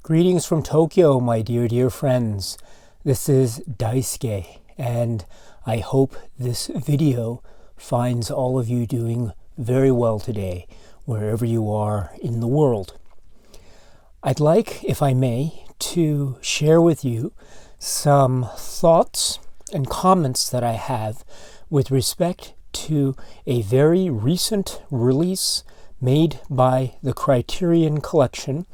Greetings from Tokyo, my dear friends. This is Daisuke, and I hope this video finds all of you doing very well today, wherever you are in the world. I'd like, if I may, to share with you some thoughts and comments that I have with respect to a very recent release made by the Criterion collection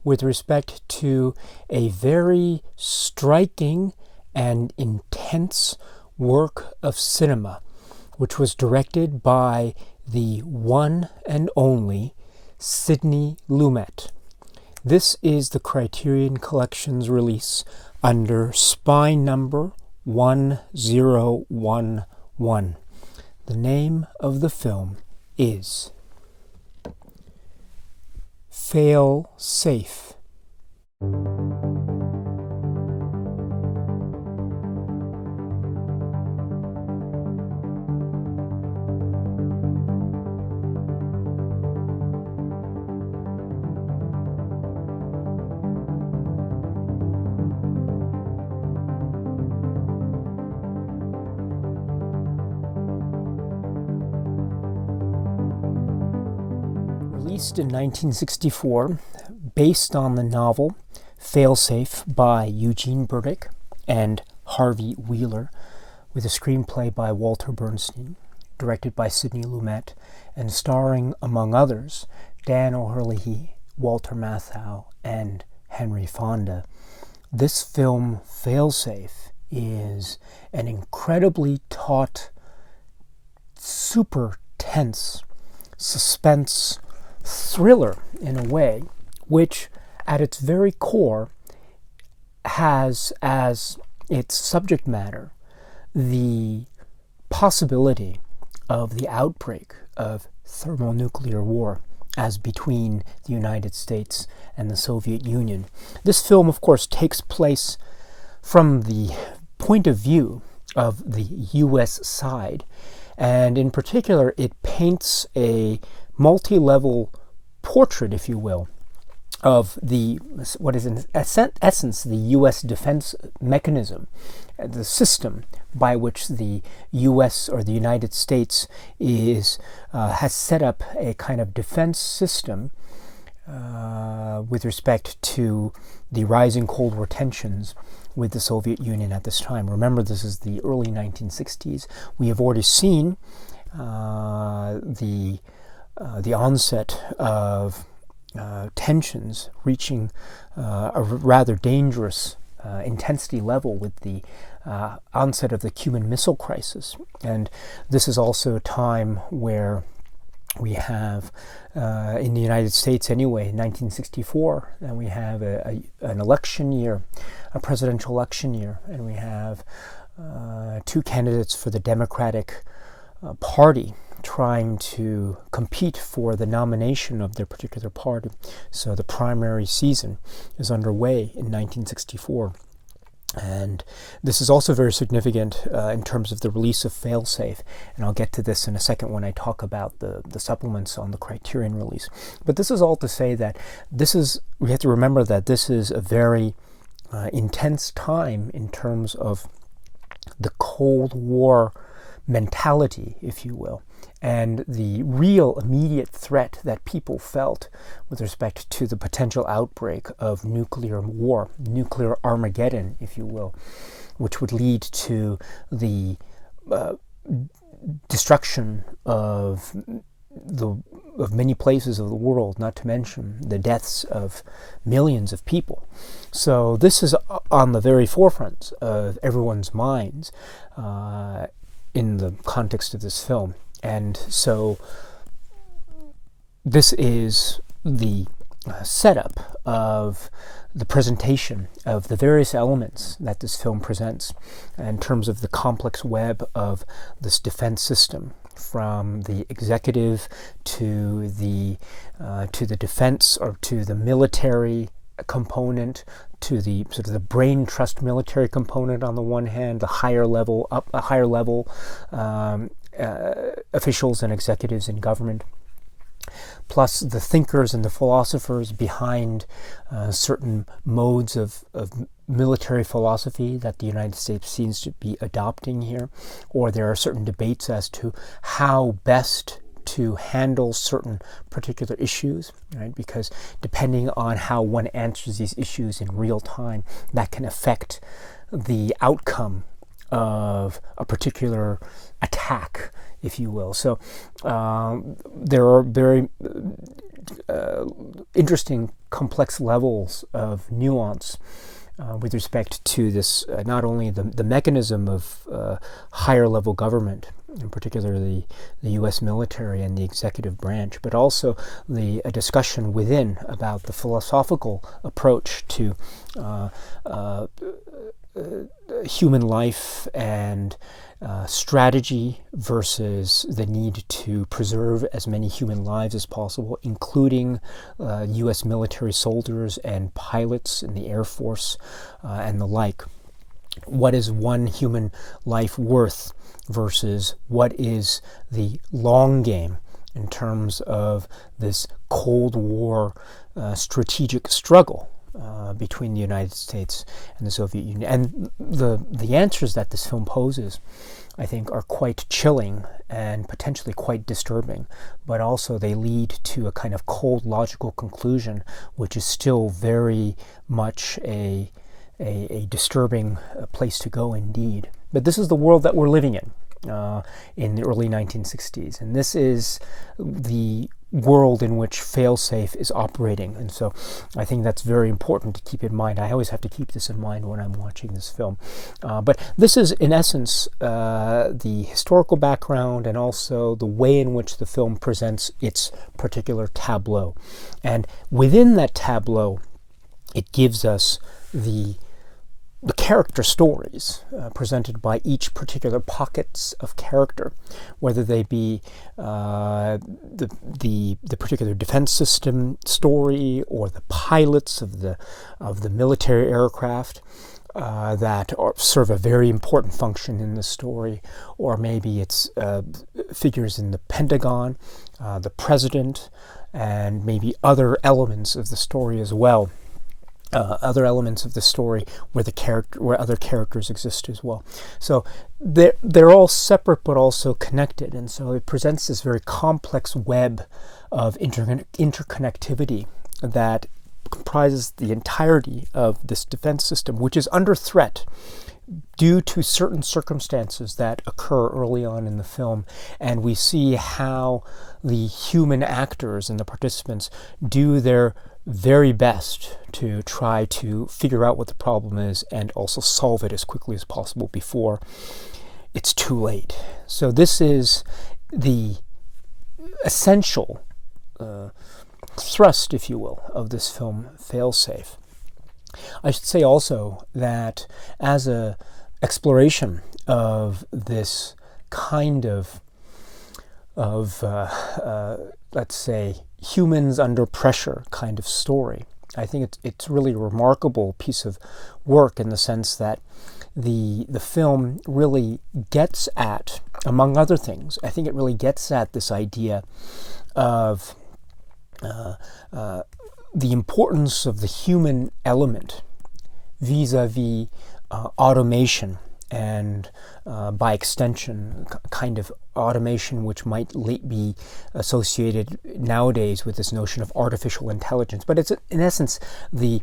with respect to a very striking and intense work of cinema, which was directed by the one and only Sidney Lumet. This is the Criterion Collection's release under spine number 1011. The name of the film is Failsafe. Released in 1964, based on the novel Failsafe by Eugene Burdick and Harvey Wheeler, with a screenplay by Walter Bernstein, directed by Sidney Lumet, and starring, among others, Dan O'Herlihy, Walter Matthau, and Henry Fonda. This film, Failsafe, is an incredibly taut, super tense suspense thriller in a way, which at its very core has as its subject matter the possibility of the outbreak of thermonuclear war as between the United States and the Soviet Union. This film, of course, takes place from the point of view of the US side, and in particular it paints a multi-level portrait, if you will, of what is in essence the U.S. defense mechanism, the system by which the U.S. or the United States has set up a kind of defense system with respect to the rising Cold War tensions with the Soviet Union at this time. Remember, this is the early 1960s. We have already seen the onset of tensions reaching a rather dangerous intensity level with the onset of the Cuban Missile Crisis. And this is also a time where we have, in the United States anyway, 1964, and we have an election year, a presidential election year, and we have two candidates for the Democratic Party trying to compete for the nomination of their particular party. So the primary season is underway in 1964. And this is also very significant in terms of the release of Failsafe, and I'll get to this in a second when I talk about the supplements on the Criterion release. But this is all to say that we have to remember that this is a very intense time in terms of the Cold War mentality, if you will, and the real immediate threat that people felt with respect to the potential outbreak of nuclear war, nuclear Armageddon, if you will, which would lead to the destruction of many places of the world, not to mention the deaths of millions of people. So this is on the very forefront of everyone's minds in the context of this film. And so this is the setup of the presentation of the various elements that this film presents in terms of the complex web of this defense system, from the executive to the defense or to the military component, to the sort of the brain trust military component on the one hand, the higher level officials and executives in government, plus the thinkers and the philosophers behind certain modes of military philosophy that the United States seems to be adopting here, or there are certain debates as to how best to handle certain particular issues, right? Because depending on how one answers these issues in real time, that can affect the outcome of a particular attack, if you will. So there are very interesting, complex levels of nuance with respect to this, not only the mechanism of higher level government, in particular the U.S. military and the executive branch, but also a discussion within about the philosophical approach to human life and strategy versus the need to preserve as many human lives as possible, including U.S. military soldiers and pilots in the Air Force and the like. What is one human life worth versus what is the long game in terms of this Cold War strategic struggle between the United States and the Soviet Union? And the answers that this film poses, I think, are quite chilling and potentially quite disturbing, but also they lead to a kind of cold logical conclusion, which is still very much a disturbing place to go indeed. But this is the world that we're living in the early 1960s, and this is the world in which Failsafe is operating. And so I think that's very important to keep in mind. I always have to keep this in mind when I'm watching this film. But this is, in essence, the historical background and also the way in which the film presents its particular tableau. And within that tableau, it gives us the character stories presented by each particular pockets of character, whether they be the particular defense system story or the pilots of the military aircraft that serve a very important function in the story, or maybe it's figures in the Pentagon, the president, and maybe other elements of the story as well. Other elements of the story where other characters exist as well. So they're all separate but also connected, and so it presents this very complex web of interconnectivity that comprises the entirety of this defense system, which is under threat due to certain circumstances that occur early on in the film. And we see how the human actors and the participants do their very best to try to figure out what the problem is and also solve it as quickly as possible before it's too late. So this is the essential thrust, if you will, of this film, Failsafe. I should say also that as an exploration of this kind of let's say, humans under pressure kind of story, I think it's really a remarkable piece of work in the sense that the film really gets at, among other things, I think it really gets at this idea of the importance of the human element vis-a-vis automation, and by extension, kind of automation which might be associated nowadays with this notion of artificial intelligence. But it's, in essence, the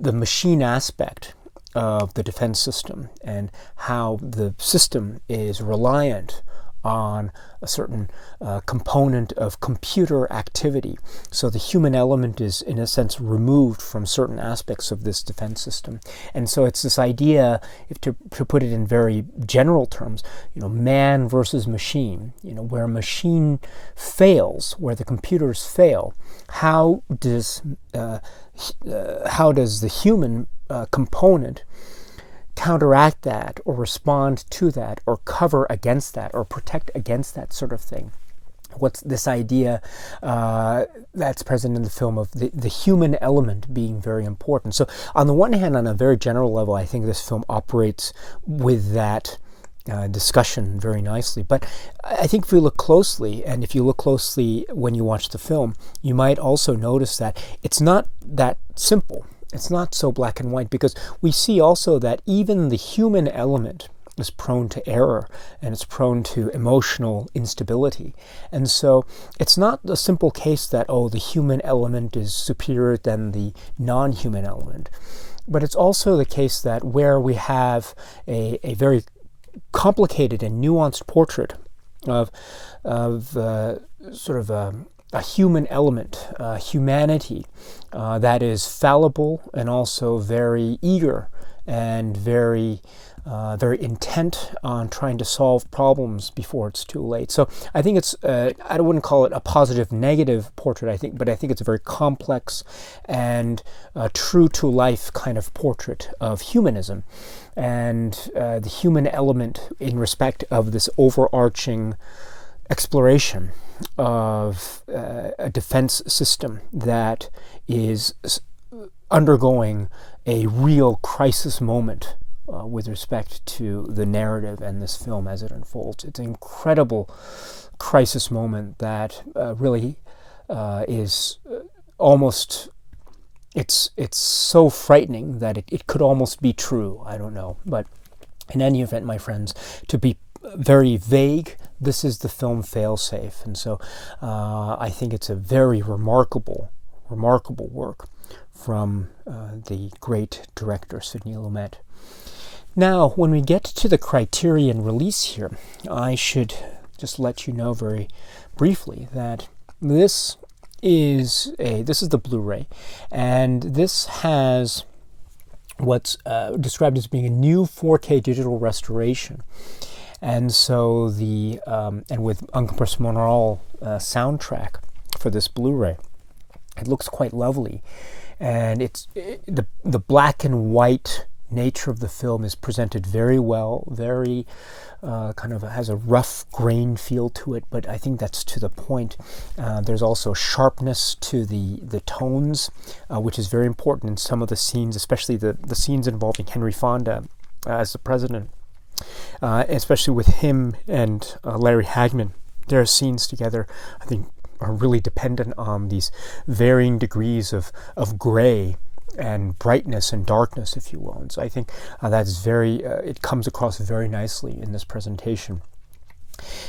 machine aspect of the defense system and how the system is reliant on a certain component of computer activity. So the human element is, in a sense, removed from certain aspects of this defense system. And so it's this idea, if to put it in very general terms, man versus machine, where a machine fails, where the computers fail, how does the human component counteract that, or respond to that, or cover against that, or protect against that sort of thing? What's this idea that's present in the film of the human element being very important? So on the one hand, on a very general level, I think this film operates with that discussion very nicely. But I think if we look closely, and if you look closely when you watch the film, you might also notice that it's not that simple. It's not so black and white, because we see also that even the human element is prone to error, and it's prone to emotional instability. And so it's not a simple case that, oh, the human element is superior than the non-human element. But it's also the case that where we have a very complicated and nuanced portrait of sort of a human element, humanity that is fallible and also very eager and very intent on trying to solve problems before it's too late. So I think it's, I wouldn't call it a positive negative portrait, but I think it's a very complex and true to life kind of portrait of humanism, and the human element in respect of this overarching exploration of a defense system that is undergoing a real crisis moment with respect to the narrative and this film as it unfolds. It's an incredible crisis moment that really is almost, it's so frightening that it could almost be true. I don't know. But in any event, my friends, to be very vague, this is the film Failsafe. And so I think it's a very remarkable work from the great director Sidney Lumet. Now, when we get to the Criterion release here, I should just let you know very briefly that this is the Blu-ray, and this has what's described as being a new 4K digital restoration. And so and with uncompressed monaural soundtrack for this Blu-ray, it looks quite lovely, and it's the black and white nature of the film is presented very well, very kind of has a rough grain feel to it, but I think that's to the point. There's also sharpness to the tones, which is very important in some of the scenes, especially the scenes involving Henry Fonda as the president, especially with him and Larry Hagman. Their scenes together, I think, are really dependent on these varying degrees of gray and brightness and darkness, if you will. And so I think that's it comes across very nicely in this presentation.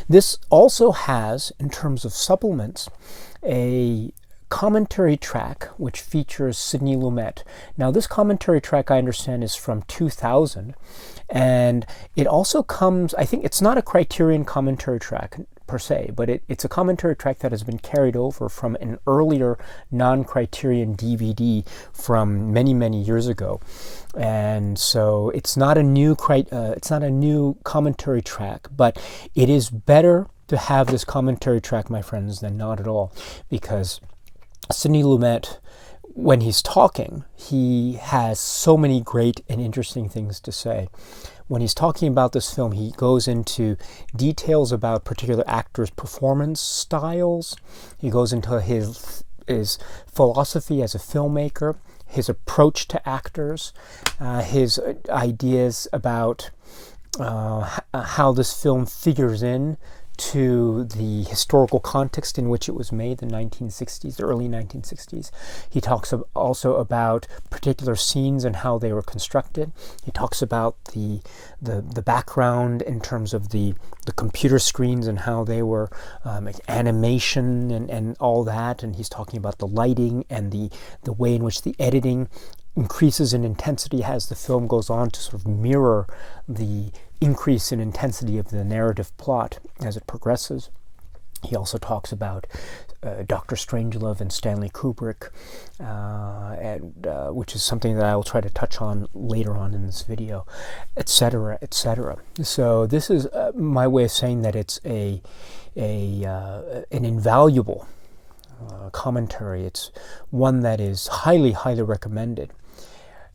This also has, in terms of supplements, a commentary track which features Sidney Lumet. Now, this commentary track, I understand, is from 2000, and it also comes, I think it's not a Criterion commentary track per se, but it's a commentary track that has been carried over from an earlier non-Criterion DVD from many years ago. And so it's not a new commentary track, but it is better to have this commentary track, my friends, than not at all, because Sidney Lumet, when he's talking, he has so many great and interesting things to say. When he's talking about this film, he goes into details about particular actors' performance styles. He goes into his philosophy as a filmmaker, his approach to actors, his ideas about how this film figures in to the historical context in which it was made, the 1960s, the early 1960s. He talks also about particular scenes and how they were constructed. He talks about the background in terms of the computer screens and how they were animation and all that. And he's talking about the lighting and the way in which the editing increases in intensity as the film goes on to sort of mirror the increase in intensity of the narrative plot as it progresses. He also talks about Dr. Strangelove and Stanley Kubrick, which is something that I will try to touch on later on in this video, etc., etc. So this is my way of saying that it's an invaluable commentary. It's one that is highly recommended.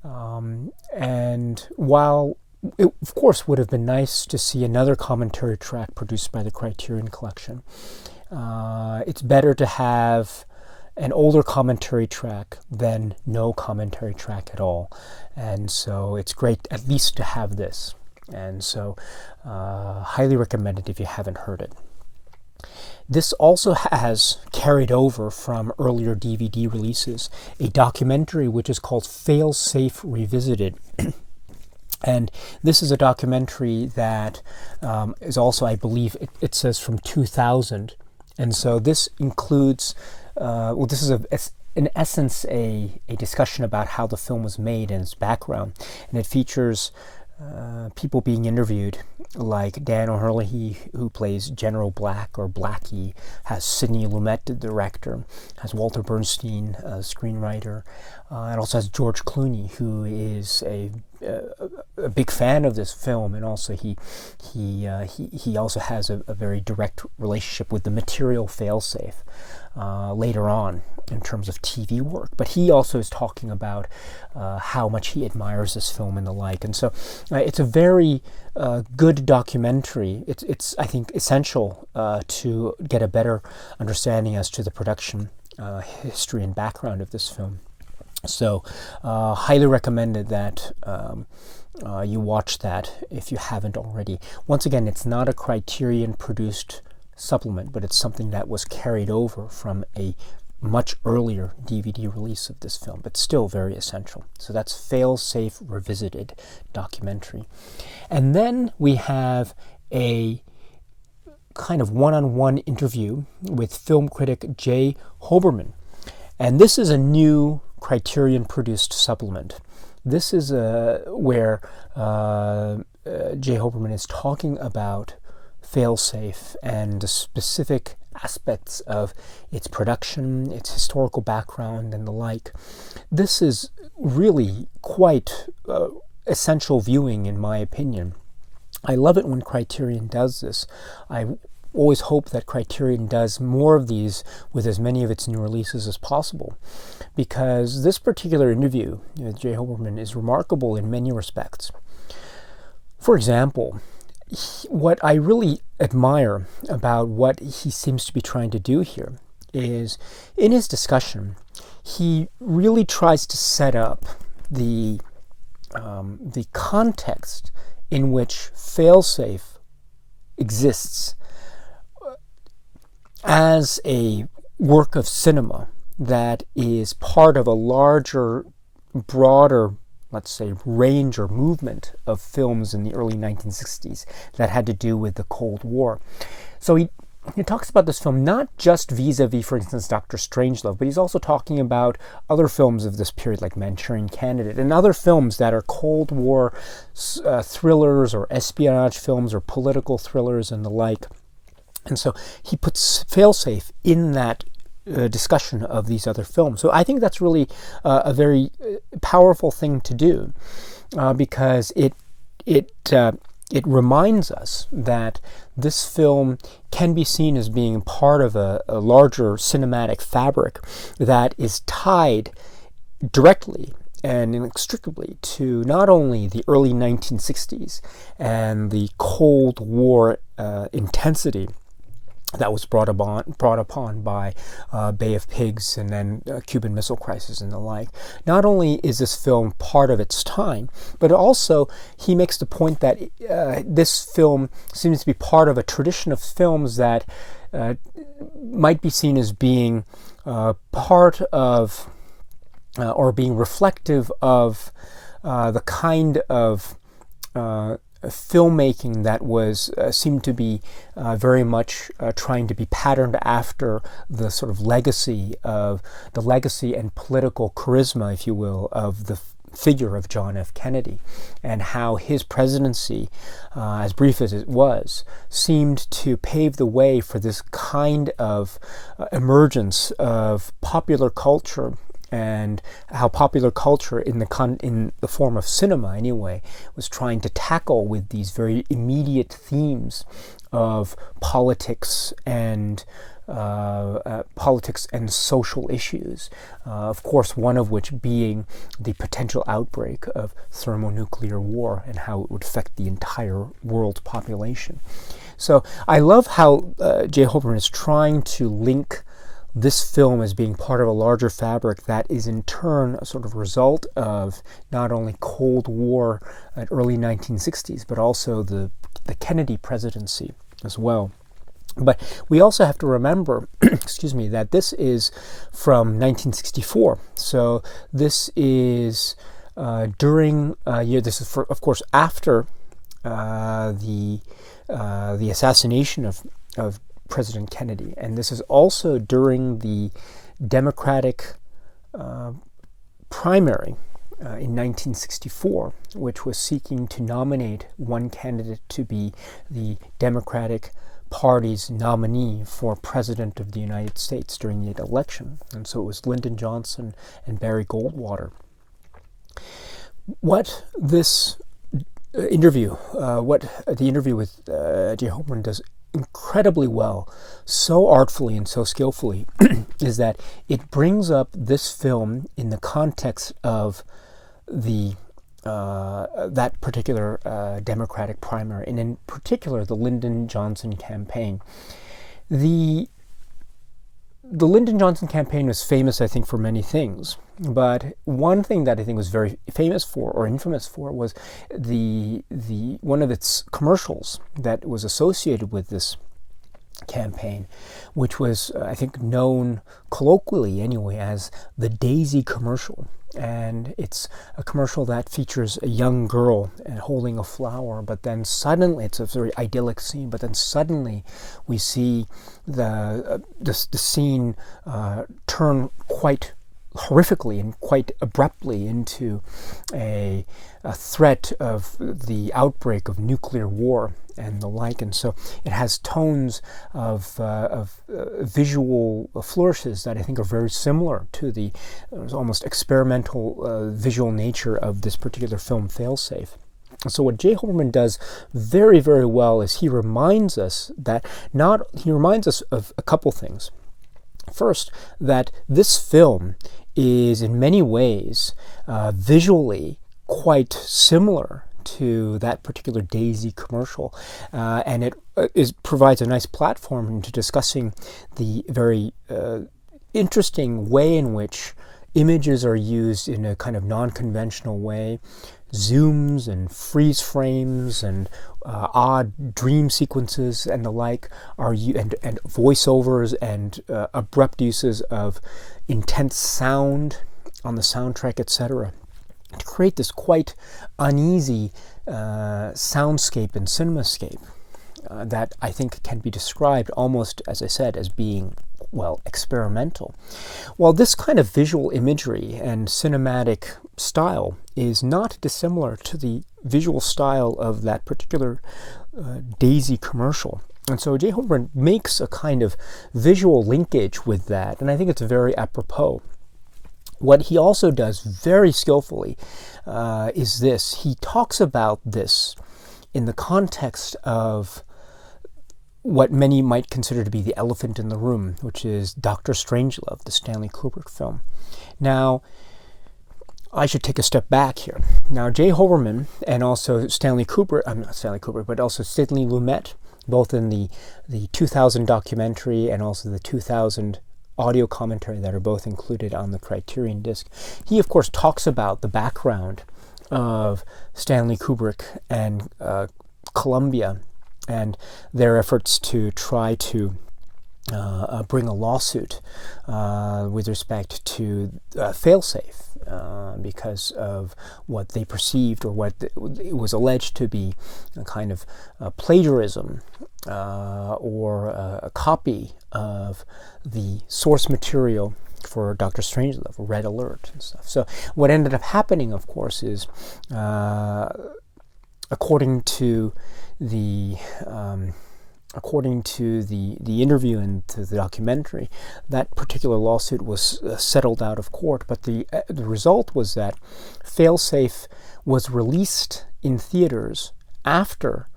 And while it, of course, would have been nice to see another commentary track produced by the Criterion Collection, it's better to have an older commentary track than no commentary track at all. And so it's great at least to have this. And so highly recommended if you haven't heard it. This also has carried over from earlier DVD releases a documentary which is called Failsafe Revisited. And this is a documentary that is also, I believe, it says from 2000. And so this includes, this is in essence a discussion about how the film was made and its background. And it features people being interviewed, like Dan O'Herlihy, who plays General Black or Blackie, has Sidney Lumet, the director, has Walter Bernstein, a screenwriter, and also has George Clooney, who is a big fan of this film, and also he also has a very direct relationship with the material Failsafe later on in terms of TV work. But he also is talking about how much he admires this film and the like. And so it's a very good documentary. It's I think essential to get a better understanding as to the production history and background of this film. So highly recommended that you watch that if you haven't already. Once again, it's not a Criterion produced supplement, but it's something that was carried over from a much earlier DVD release of this film, but still very essential. So that's Failsafe Revisited documentary. And then we have a kind of one-on-one interview with film critic Jay Hoberman. And this is a new Criterion produced supplement. This is where Jay Hoberman is talking about Failsafe and the specific aspects of its production, its historical background, and the like. This is really quite essential viewing, in my opinion. I love it when Criterion does this. I always hope that Criterion does more of these with as many of its new releases as possible, because this particular interview with Jay Hoberman is remarkable in many respects. For example, what I really admire about what he seems to be trying to do here is, in his discussion, he really tries to set up the context in which Failsafe exists as a work of cinema that is part of a larger, broader, let's say, range or movement of films in the early 1960s that had to do with the Cold War. So he talks about this film not just vis-a-vis, for instance, Dr. Strangelove, but he's also talking about other films of this period like Manchurian Candidate and other films that are Cold War thrillers or espionage films or political thrillers and the like. And so he puts Failsafe in that discussion of these other films. So I think that's really a very powerful thing to do, because it reminds us that this film can be seen as being part of a larger cinematic fabric that is tied directly and inextricably to not only the early 1960s and the Cold War intensity that was brought upon by Bay of Pigs and then Cuban Missile Crisis and the like. Not only is this film part of its time, but also he makes the point that this film seems to be part of a tradition of films that might be seen as being part of or being reflective of the kind of filmmaking that was seemed to be very much trying to be patterned after the sort of legacy and political charisma, if you will, of the figure of John F. Kennedy, and how his presidency, as brief as it was, seemed to pave the way for this kind of emergence of popular culture, and how popular culture in the form of cinema anyway was trying to tackle with these very immediate themes of politics and social issues, of course one of which being the potential outbreak of thermonuclear war and how it would affect the entire world population. So I love how Jay Hoberman is trying to link this film as being part of a larger fabric that is in turn a sort of result of not only Cold War at early 1960s, but also the Kennedy presidency as well. But we also have to remember, excuse me, that this is from 1964. So this is during this is, of course, after the assassination of President Kennedy, and this is also during the Democratic primary in 1964, which was seeking to nominate one candidate to be the Democratic Party's nominee for President of the United States during the election. And so it was Lyndon Johnson and Barry Goldwater. What this interview, what the interview with J. Hoberman does incredibly well, so artfully and so skillfully, is that it brings up this film in the context of the that particular Democratic primary, and in particular the Lyndon Johnson campaign. The Lyndon Johnson campaign was famous, I think, for many things, but one thing that I think was very famous for, or infamous for, was the one of its commercials that was associated with this campaign, which was, I think, known colloquially anyway as the Daisy commercial. And it's a commercial that features a young girl holding a flower, but then suddenly, it's a very idyllic scene, but then suddenly we see the scene turn quite horrifically and quite abruptly into a threat of the outbreak of nuclear war and the like. And so it has tones of visual flourishes that I think are very similar to the almost experimental visual nature of this particular film, Failsafe. So what J. Hoberman does very, very well is he reminds us of a couple things. First, that this film is in many ways visually quite similar to that particular Daisy commercial, and it provides a nice platform into discussing the very interesting way in which images are used in a kind of non-conventional way. Zooms and freeze frames and odd dream sequences and the like and voiceovers and abrupt uses of intense sound on the soundtrack, etc., to create this quite uneasy soundscape and cinemascape that I think can be described almost, as I said, as being, well, experimental. While this kind of visual imagery and cinematic style is not dissimilar to the visual style of that particular Daisy commercial. And so J. Hoberman makes a kind of visual linkage with that, and I think it's very apropos. What he also does very skillfully is this. He talks about this in the context of what many might consider to be the elephant in the room, which is Dr. Strangelove, the Stanley Kubrick film. Now, I should take a step back here. Now, J. Hoberman and also not Stanley Kubrick, but also Sidney Lumet, both in the 2000 documentary and also the 2000 audio commentary that are both included on the Criterion disc. He, of course, talks about the background of Stanley Kubrick and Columbia and their efforts to try to bring a lawsuit with respect to Failsafe because of what they perceived or what it was alleged to be a kind of plagiarism or a copy of the source material for Dr. Strangelove, Red Alert and stuff. So what ended up happening, of course, is according to the interview and to the documentary, that particular lawsuit was settled out of court. But the result was that Failsafe was released in theaters after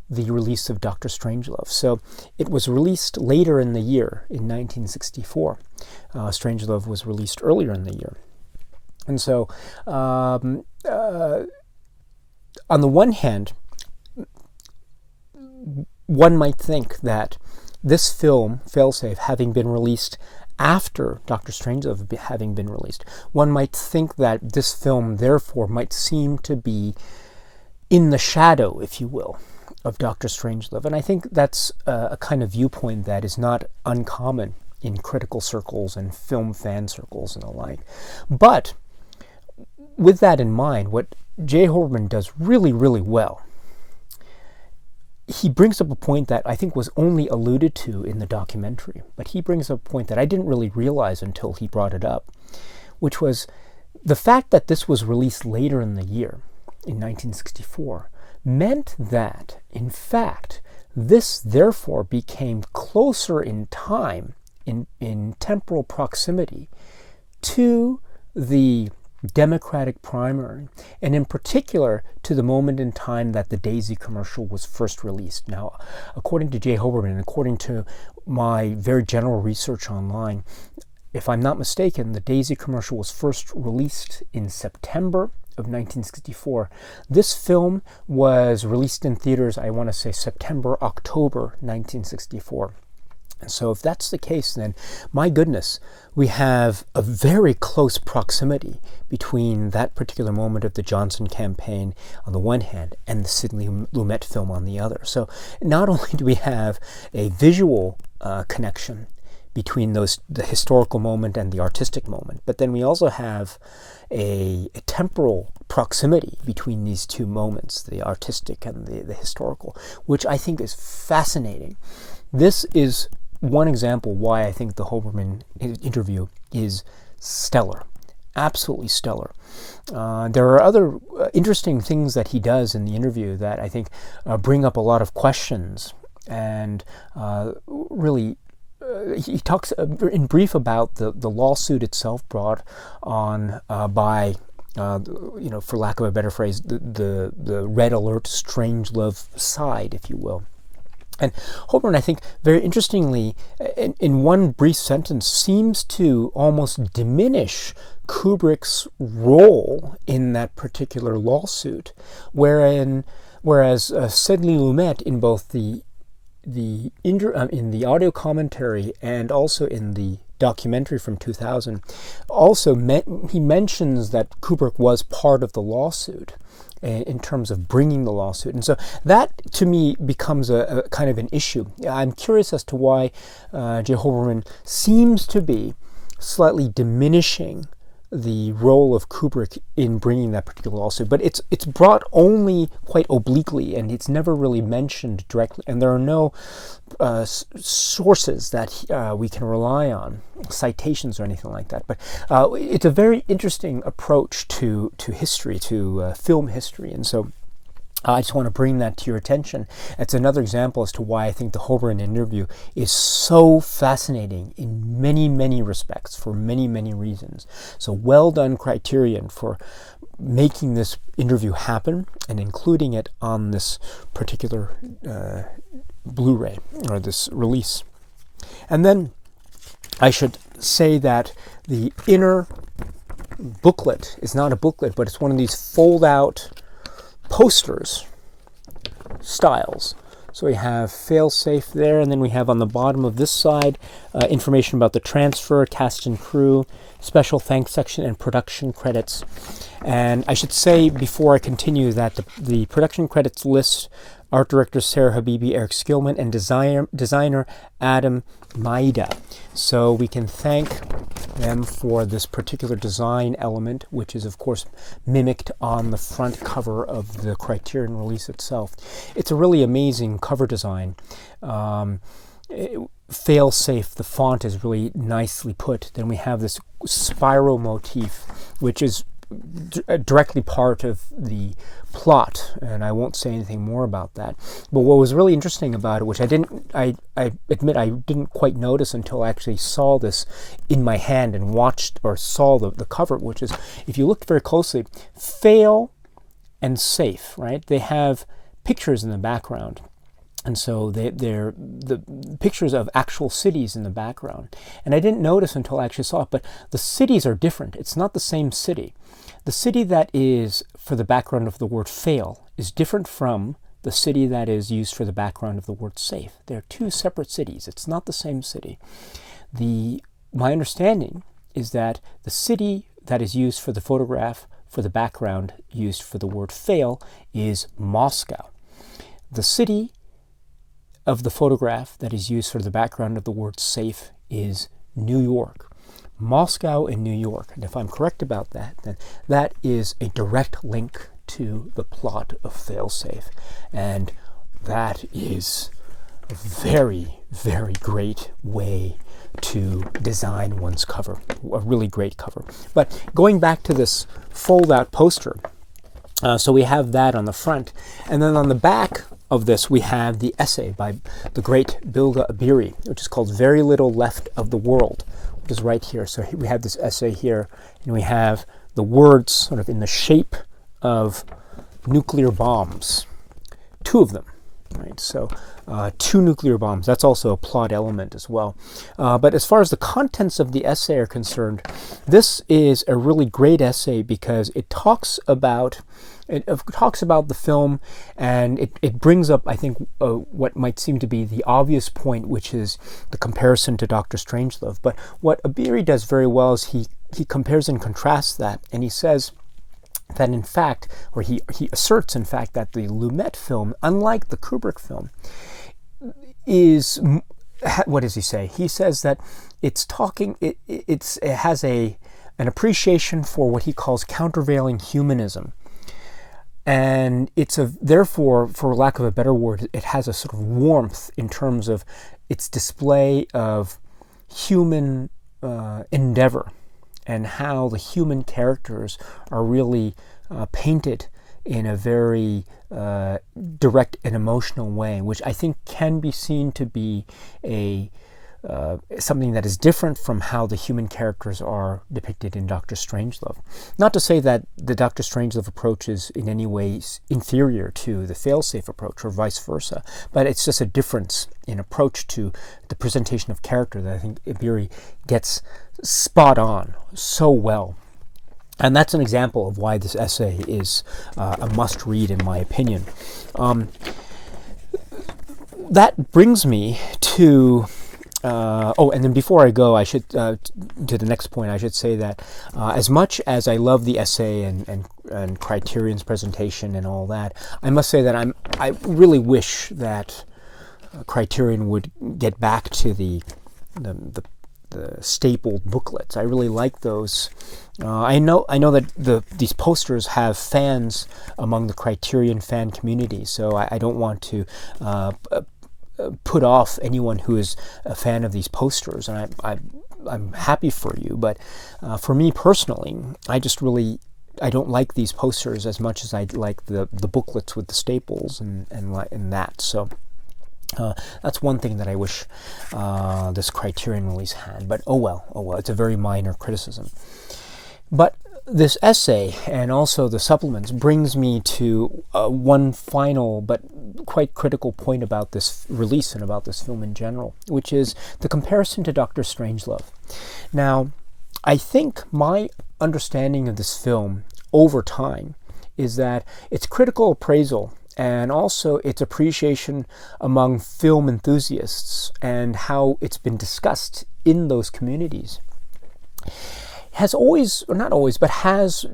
the release of Dr. Strangelove. So it was released later in the year, in 1964. Strangelove was released earlier in the year. And so, on the one hand, one might think that this film, Failsafe, having been released after Dr. Strangelove having been released. One might think that this film, therefore, might seem to be in the shadow, if you will, of Dr. Strangelove. And I think that's a kind of viewpoint that is not uncommon in critical circles and film fan circles and the like. But with that in mind, what J. Hoberman does really, really well, he brings up a point that I think was only alluded to in the documentary, but he brings up a point that I didn't really realize until he brought it up, which was the fact that this was released later in the year, in 1964, meant that, in fact, this therefore became closer in time, in temporal proximity, to the Democratic primary, and in particular to the moment in time that the Daisy commercial was first released. Now, according to J. Hoberman, and according to my very general research online, if I'm not mistaken, the Daisy commercial was first released in September of 1964. This film was released in theaters, I want to say September, October 1964. And so if that's the case, then, my goodness, we have a very close proximity between that particular moment of the Johnson campaign on the one hand and the Sidney Lumet film on the other. So not only do we have a visual connection between the historical moment and the artistic moment, but then we also have a temporal proximity between these two moments, the artistic and the historical, which I think is fascinating. This is one example why I think the Hoberman interview is stellar, absolutely stellar. There are other interesting things that he does in the interview that I think bring up a lot of questions, and really he talks in brief about the lawsuit itself brought on by for lack of a better phrase, the Red Alert Strangelove side, if you will. And Hoberman, I think, very interestingly, in one brief sentence, seems to almost diminish Kubrick's role in that particular lawsuit, whereas Sidney Lumet, in both in the audio commentary and also in the documentary from 2000, also he mentions that Kubrick was part of the lawsuit in terms of bringing the lawsuit. And so that, to me, becomes a kind of an issue. I'm curious as to why J. Hoberman seems to be slightly diminishing the role of Kubrick in bringing that particular lawsuit. But it's brought only quite obliquely, and it's never really mentioned directly. And there are no sources that we can rely on, citations or anything like that. But it's a very interesting approach to history, to film history. And so I just want to bring that to your attention. It's another example as to why I think the Hoberman interview is so fascinating in many, many respects, for many, many reasons. So well done, Criterion, for making this interview happen and including it on this particular Blu-ray, or this release. And then I should say that the inner booklet is not a booklet, but it's one of these fold-out posters styles. So we have Failsafe there, and then we have on the bottom of this side information about the transfer, cast and crew, special thanks section, and production credits. And I should say before I continue that the production credits list art director Sarah Habibi, Eric Skillman, and designer Adam Maida. So we can thank them for this particular design element, which is of course mimicked on the front cover of the Criterion release itself. It's a really amazing cover design. Failsafe, the font is really nicely put. Then we have this spiral motif, which is directly part of the plot, and I won't say anything more about that. But what was really interesting about it, which I admit I didn't quite notice until I actually saw this in my hand and watched or saw the cover, which is, if you look very closely, fail and safe, right? They have pictures in the background. And so they're the pictures of actual cities in the background. And I didn't notice until I actually saw it, but the cities are different. It's not the same city. The city that is for the background of the word fail is different from the city that is used for the background of the word safe. They're two separate cities. It's not the same city. The my understanding is that the city that is used for the photograph, for the background used for the word fail, is Moscow. The city of the photograph that is used for the background of the word safe is New York. Moscow and New York. And if I'm correct about that, then that is a direct link to the plot of Failsafe. And that is a very, very great way to design one's cover. A really great cover. But going back to this fold-out poster, so we have that on the front. And then on the back of this, we have the essay by the great Bilge Ebiri, which is called Very Little Left of the World, which is right here. So we have this essay here, and we have the words sort of in the shape of nuclear bombs. Two of them, right? So 2 nuclear bombs. That's also a plot element as well. But as far as the contents of the essay are concerned, this is a really great essay because it talks about the film, and it brings up, I think, what might seem to be the obvious point, which is the comparison to Dr. Strangelove. But what Ebiri does very well is he compares and contrasts that, and he says that in fact, or he asserts in fact, that the Lumet film, unlike the Kubrick film, is, what does he say? He says that it has an appreciation for what he calls countervailing humanism. And therefore, for lack of a better word, it has a sort of warmth in terms of its display of human endeavor and how the human characters are really painted in a very direct and emotional way, which I think can be seen to be something that is different from how the human characters are depicted in Dr. Strangelove. Not to say that the Dr. Strangelove approach is in any way inferior to the Failsafe approach or vice versa, but it's just a difference in approach to the presentation of character that I think Ebiri gets spot on so well. And that's an example of why this essay is a must-read, in my opinion. That brings me to... and then before I go, I should to the next point. I should say that as much as I love the essay and Criterion's presentation and all that, I must say that I really wish that Criterion would get back to the stapled booklets. I really like those. I know that these posters have fans among the Criterion fan community, so I don't want to put off anyone who is a fan of these posters, and I'm happy for you. But for me personally, I don't like these posters as much as I like the booklets with the staples and that. So that's one thing that I wish this Criterion release had. But oh well, it's a very minor criticism. But this essay and also the supplements brings me to one final but quite critical point about this release and about this film in general, which is the comparison to Dr. Strangelove. Now, I think my understanding of this film over time is that its critical appraisal and also its appreciation among film enthusiasts and how it's been discussed in those communities has always, or not always, but has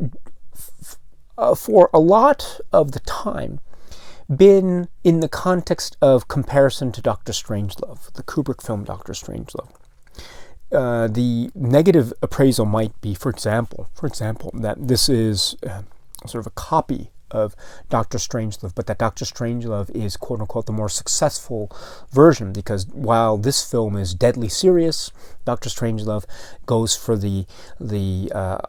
for a lot of the time been in the context of comparison to Dr. Strangelove, the Kubrick film Dr. Strangelove. The negative appraisal might be, for example, that this is sort of a copy of Dr. Strangelove, but that Dr. Strangelove is quote-unquote the more successful version, because while this film is deadly serious, Dr. Strangelove goes for the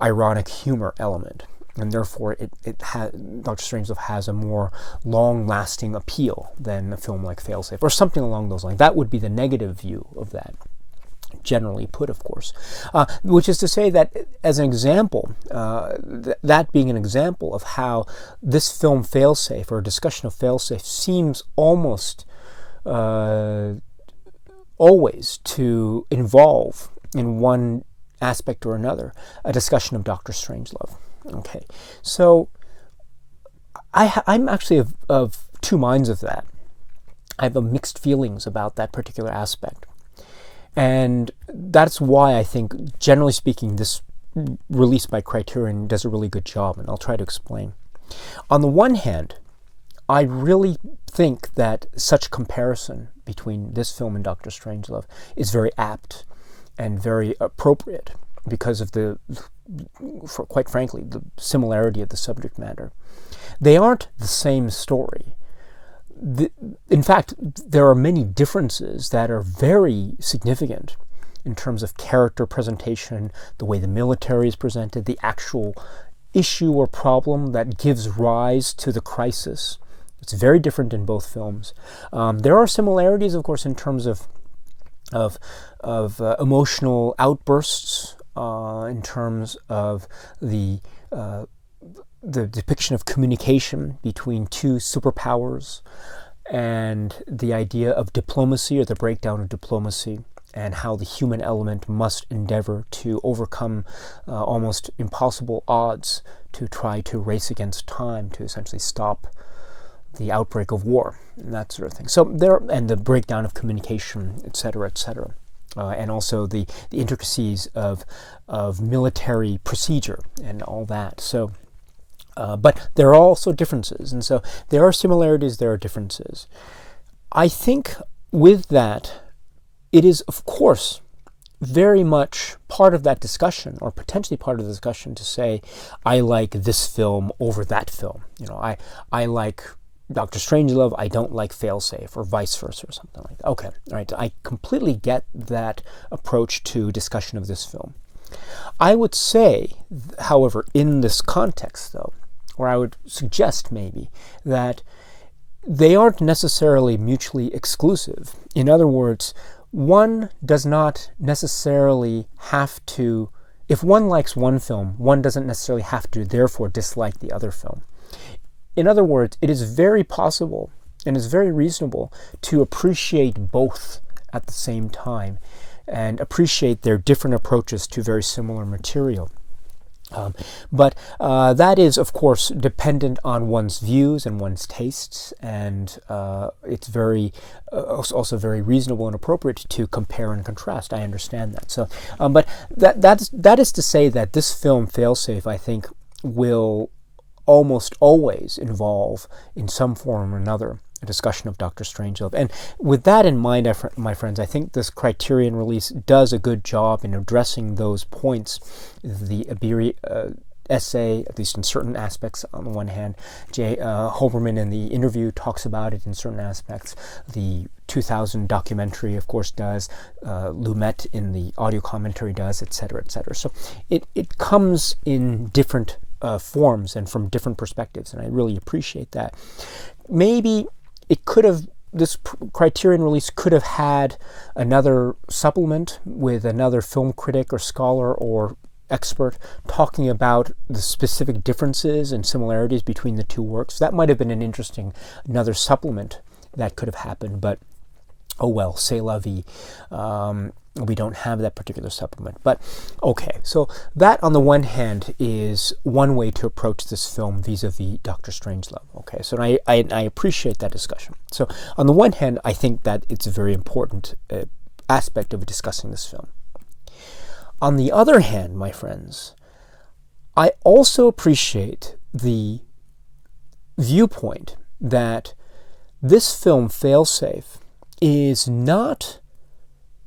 ironic humor element, and therefore Dr. Strangelove has a more long-lasting appeal than a film like Failsafe, or something along those lines. That would be the negative view of that, generally put, of course, which is to say that as an example, that being an example of how this film Failsafe, or a discussion of Failsafe, seems almost always to involve, in one aspect or another, a discussion of Dr. Strangelove. Okay, so I'm actually of two minds of that. I have mixed feelings about that particular aspect. And that's why I think, generally speaking, this release by Criterion does a really good job, and I'll try to explain. On the one hand, I really think that such comparison between this film and Dr. Strangelove is very apt and very appropriate because of quite frankly, the similarity of the subject matter. They aren't the same story. In fact, there are many differences that are very significant in terms of character presentation, the way the military is presented, the actual issue or problem that gives rise to the crisis. It's very different in both films. There are similarities, of course, in terms of emotional outbursts, in terms of the depiction of communication between two superpowers, and the idea of diplomacy, or the breakdown of diplomacy, and how the human element must endeavor to overcome almost impossible odds to try to race against time to essentially stop the outbreak of war, and that sort of thing. So and the breakdown of communication, etc., etc., and also the intricacies of military procedure and all that. So, but there are also differences, and so there are similarities, there are differences. I think with that, it is, of course, very much part of that discussion, or potentially part of the discussion, to say, I like this film over that film. I like Dr. Strangelove, I don't like Failsafe, or vice versa, or something like that. Okay, all right, I completely get that approach to discussion of this film. I would say, however, in this context, though, or I would suggest maybe, that they aren't necessarily mutually exclusive. In other words, one does not necessarily have to, if one likes one film, one doesn't necessarily have to therefore dislike the other film. In other words, it is very possible and is very reasonable to appreciate both at the same time and appreciate their different approaches to very similar material. But that is, of course, dependent on one's views and one's tastes, and it's also very reasonable and appropriate to compare and contrast. I understand that. So, but that is to say that this film, Failsafe, I think, will almost always involve, in some form or another, a discussion of Dr. Strangelove. And with that in mind, my friends, I think this Criterion release does a good job in addressing those points. The Ebiri essay, at least in certain aspects, on the one hand. Jay Hoberman in the interview talks about it in certain aspects. The 2000 documentary, of course, does. Lumet in the audio commentary does, etc., etc. So it comes in different forms and from different perspectives, and I really appreciate that. Maybe this Criterion release could have had another supplement with another film critic or scholar or expert talking about the specific differences and similarities between the two works. That might have been an interesting, another supplement that could have happened, but oh well, c'est la vie. We don't have that particular supplement. But okay, so that on the one hand is one way to approach this film vis-a-vis Dr. Strangelove. Okay, so I appreciate that discussion. So on the one hand, I think that it's a very important aspect of discussing this film. On the other hand, my friends, I also appreciate the viewpoint that this film, Failsafe, is not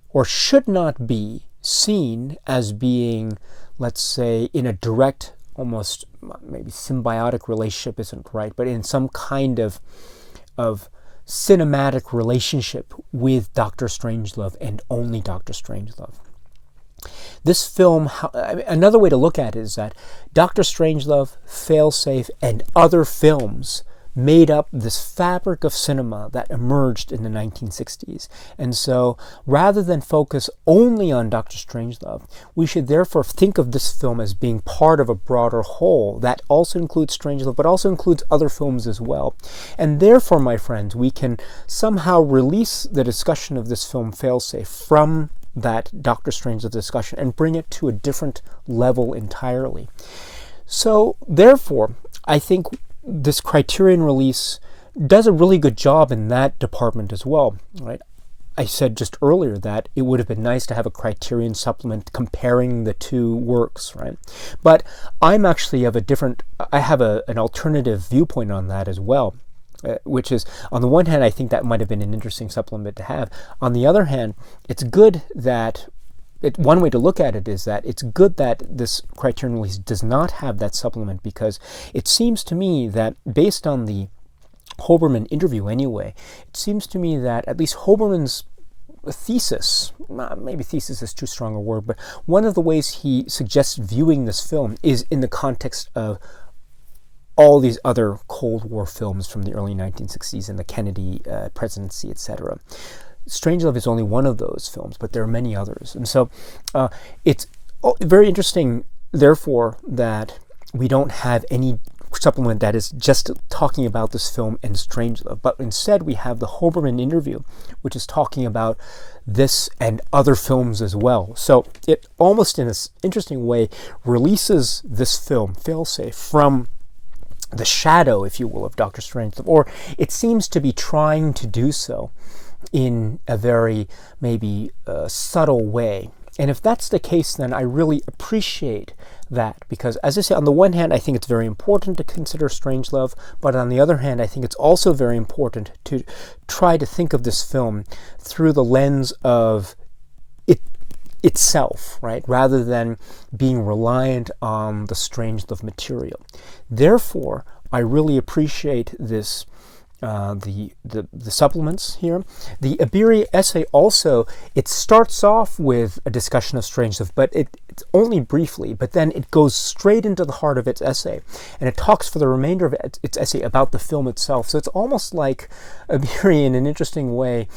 or should not be seen as being, let's say, in a direct, almost maybe symbiotic relationship isn't right, but in some kind of cinematic relationship with Dr. Strangelove and only Dr. Strangelove. This film, another way to look at it is that Dr. Strangelove, Failsafe, and other films made up this fabric of cinema that emerged in the 1960s. And so, rather than focus only on Dr. Strangelove, we should therefore think of this film as being part of a broader whole that also includes Strangelove, but also includes other films as well. And therefore, my friends, we can somehow release the discussion of this film, Failsafe, from that Dr. Strangelove discussion and bring it to a different level entirely. So, therefore, I think this Criterion release does a really good job in that department as well, right? I said just earlier that it would have been nice to have a Criterion supplement comparing the two works, right? But I'm actually I have an alternative viewpoint on that as well, which is, on the one hand, I think that might have been an interesting supplement to have. On the other hand, it's good that, one way to look at it is that it's good that this Criterion release does not have that supplement, because it seems to me that, based on the Hoberman interview anyway, it seems to me that at least Hoberman's thesis, maybe thesis is too strong a word, but one of the ways he suggests viewing this film is in the context of all these other Cold War films from the early 1960s and the Kennedy presidency, etc. Strangelove is only one of those films, but there are many others. And so it's very interesting, therefore, that we don't have any supplement that is just talking about this film and Strangelove, but instead we have the Hoberman interview, which is talking about this and other films as well. So it almost, in this interesting way, releases this film, Failsafe, from the shadow, if you will, of Dr. Strangelove, or it seems to be trying to do so in a very maybe subtle way. And if that's the case, then I really appreciate that, because, as I say, on the one hand, I think it's very important to consider Strangelove, but on the other hand, I think it's also very important to try to think of this film through the lens of itself, right, rather than being reliant on the Strangelove material. Therefore, I really appreciate this. The supplements here. The Ebiri essay also, it starts off with a discussion of Strangelove, but it's only briefly, but then it goes straight into the heart of its essay, and it talks for the remainder of its essay about the film itself. So it's almost like Ebiri, in an interesting way,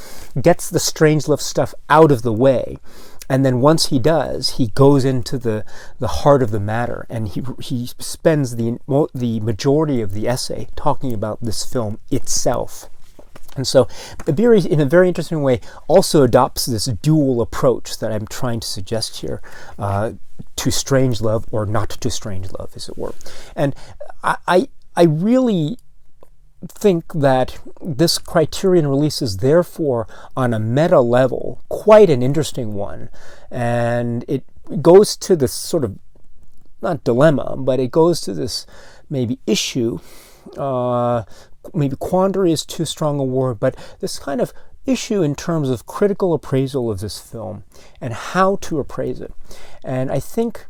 gets the Strangelove stuff out of the way, and then once he does, he goes into the heart of the matter, and he spends the majority of the essay talking about this film itself. And so Ebiri, in a very interesting way, also adopts this dual approach that I'm trying to suggest here, to Strangelove, or not to Strangelove, as it were. And I really think that this Criterion release is therefore, on a meta level, quite an interesting one, and it goes to this sort of, not dilemma, but it goes to this maybe issue, maybe quandary is too strong a word, but this kind of issue in terms of critical appraisal of this film and how to appraise it. And I think,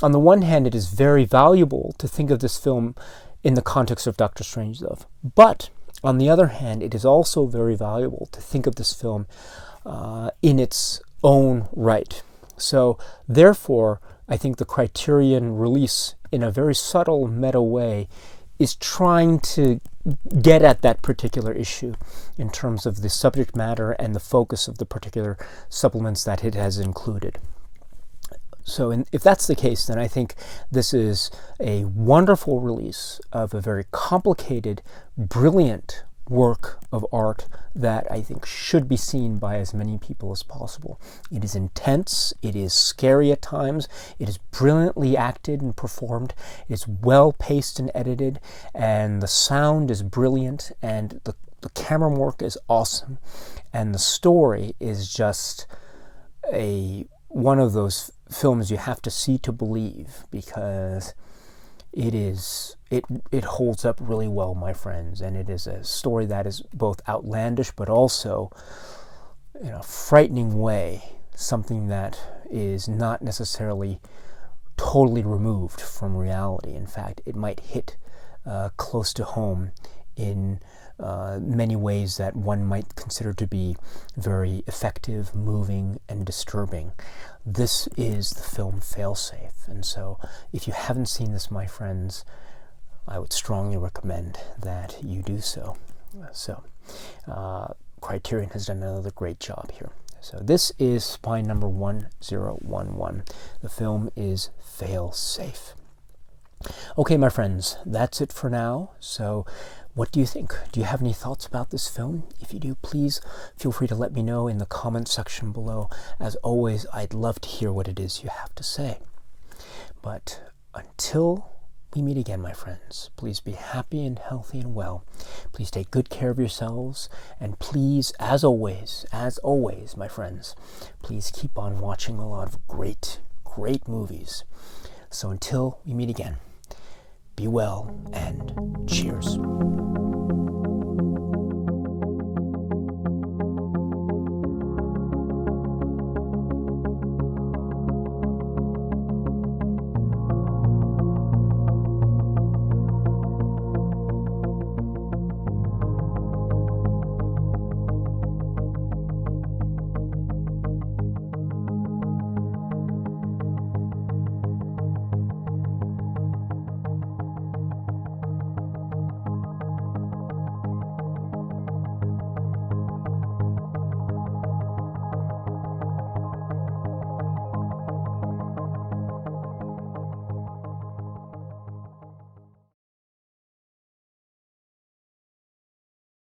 on the one hand, it is very valuable to think of this film in the context of Dr. Strangelove. But, on the other hand, it is also very valuable to think of this film in its own right. So, therefore, I think the Criterion release, in a very subtle, meta way, is trying to get at that particular issue in terms of the subject matter and the focus of the particular supplements that it has included. So if that's the case, then I think this is a wonderful release of a very complicated, brilliant work of art that I think should be seen by as many people as possible. It is intense, it is scary at times, it is brilliantly acted and performed, it is well paced and edited, and the sound is brilliant, and the camera work is awesome, and the story is just one of those films you have to see to believe, because it holds up really well, my friends, and it is a story that is both outlandish but also, in a frightening way, something that is not necessarily totally removed from reality. In fact, it might hit close to home in many ways that one might consider to be very effective, moving, and disturbing. This is the film Failsafe, and so if you haven't seen this, my friends, I would strongly recommend that you do so. Criterion has done another great job here. So this is spine number 1011. The film is Failsafe. Okay, my friends, that's it for now. So what do you think? Do you have any thoughts about this film? If you do, please feel free to let me know in the comment section below. As always, I'd love to hear what it is you have to say. But until we meet again, my friends, please be happy and healthy and well. Please take good care of yourselves. And please, as always, my friends, please keep on watching a lot of great movies. So until we meet again, be well and